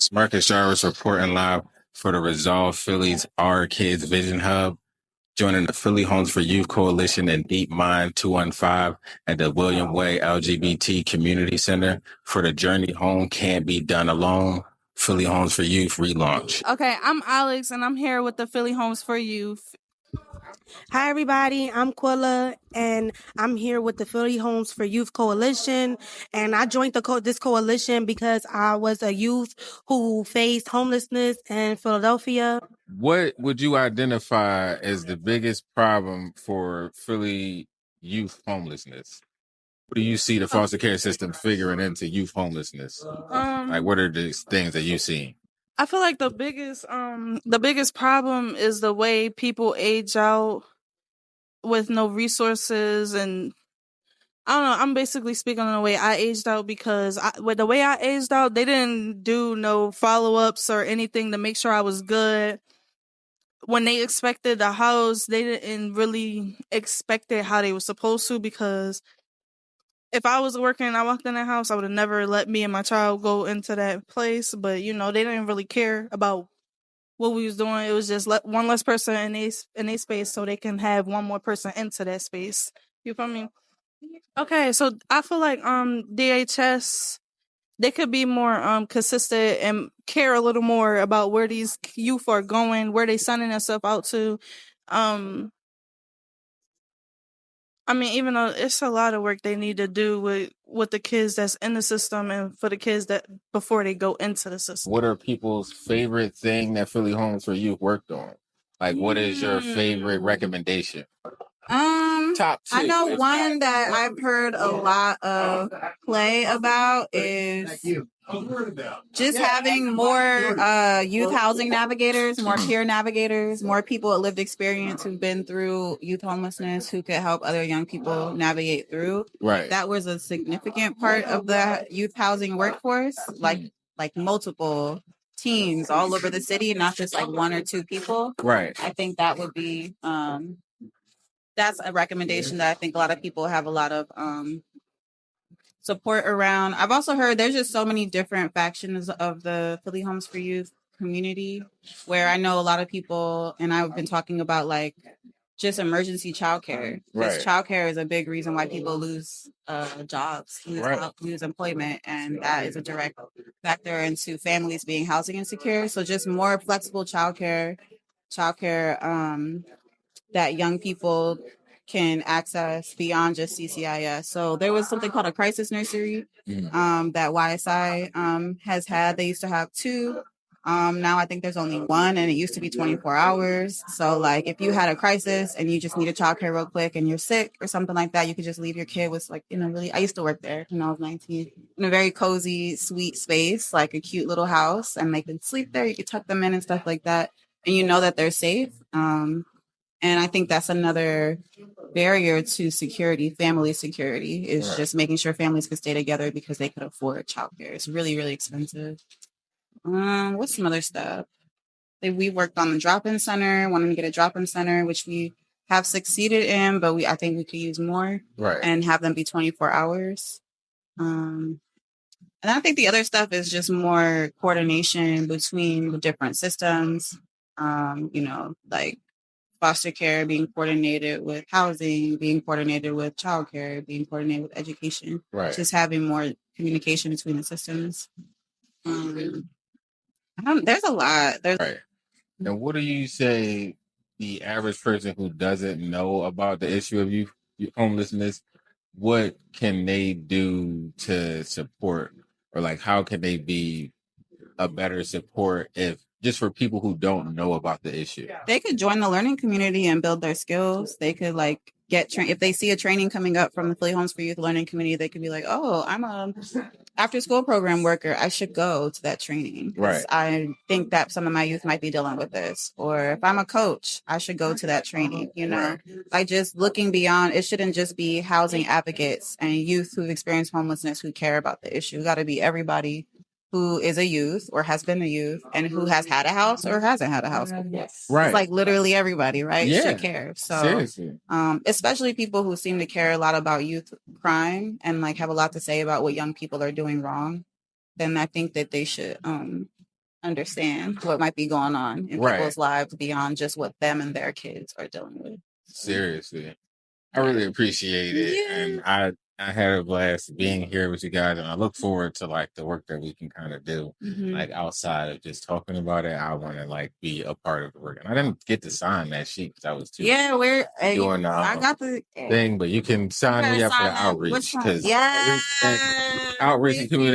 It's Marcus Jarvis reporting live for the Resolve Phillies Our Kids Vision Hub, joining the Philly Homes for Youth Coalition and Deep Mind 215 at the William Way LGBT Community Center for the Journey Home Can't Be Done Alone Philly Homes for Youth relaunch. Okay, I'm Alex, and I'm here with the Philly Homes for Youth. Hi, everybody. I'm Quilla, and I'm here with the Philly Homes for Youth Coalition. And I joined this coalition because I was a youth who faced homelessness in Philadelphia. What would you identify as the biggest problem for Philly youth homelessness? What do you see the foster care system figuring into youth homelessness? Like, what are the things that you see? I feel like the biggest problem is the way people age out with no resources, and I don't know. I'm basically speaking on the way I aged out because with the way I aged out, they didn't do no follow-ups or anything to make sure I was good. When they expected the house, they didn't really expect it how they were supposed to, because if I was working and I walked in that house, I would have never let me and my child go into that place. But, they didn't really care about what we was doing. It was just one less person in a space so they can have one more person into that space. You feel me? Okay, so I feel like DHS, they could be more consistent and care a little more about where these youth are going, where they sending themselves out to. Even though it's a lot of work they need to do with the kids that's in the system and for the kids that before they go into the system. What are people's favorite thing that Philly Homes for Youth worked on? Like, what is your favorite recommendation? Top two. I know one that I've heard a lot of play about is just having more youth housing navigators, more peer navigators, more people with lived experience who've been through youth homelessness who could help other young people navigate through. Right. That was a significant part of the youth housing workforce, like multiple teams all over the city, not just like one or two people. Right. I think that would be that's a recommendation that I think a lot of people have a lot of support around. I've also heard there's just so many different factions of the Philly Homes for Youth community where I know a lot of people, and I've been talking about like just emergency childcare. Because childcare is a big reason why people lose jobs, lose employment, and that is a direct factor into families being housing insecure. So just more flexible childcare that young people can access beyond just CCIS. So there was something called a crisis nursery that YSI has had. They used to have two. Now I think there's only one, and it used to be 24 hours. So like if you had a crisis and you just needed childcare real quick and you're sick or something like that, you could just leave your kid with like, I used to work there when I was 19 in a very cozy, sweet space, like a cute little house, and they could sleep there. You could tuck them in and stuff like that. And you know that they're safe. And I think that's another barrier to security, family security, is just making sure families can stay together because they could afford childcare. It's really, really expensive. What's some other stuff? We worked on the drop-in center, wanting to get a drop-in center, which we have succeeded in, but I think we could use more and have them be 24 hours. And I think the other stuff is just more coordination between the different systems, like foster care being coordinated with housing, being coordinated with childcare, being coordinated with education. Just having more communication between the systems. There's a lot. And what do you say the average person who doesn't know about the issue of youth homelessness, what can they do to support, or like how can they be a better support if just for people who don't know about the issue? They could join the learning community and build their skills. They could like get trained. If they see a training coming up from the Philly Homes for Youth Learning Committee, they could be like, oh, I'm a after school program worker. I should go to that training. I think that some of my youth might be dealing with this. Or if I'm a coach, I should go to that training, Like just looking beyond, it shouldn't just be housing advocates and youth who've experienced homelessness who care about the issue. It got to be everybody who is a youth or has been a youth and who has had a house or hasn't had a house before. It's like literally everybody, right? Should care. So seriously. Especially people who seem to care a lot about youth crime and like have a lot to say about what young people are doing wrong, then I think that they should understand what might be going on in people's lives beyond just what them and their kids are dealing with. Seriously. I really appreciate it. And I had a blast being here with you guys, and I look forward to like the work that we can kind of do like outside of just talking about it. I want to like be a part of the work, and I didn't get to sign that sheet because I was too doing I got the thing, but you can sign me up for the outreach because outreach and community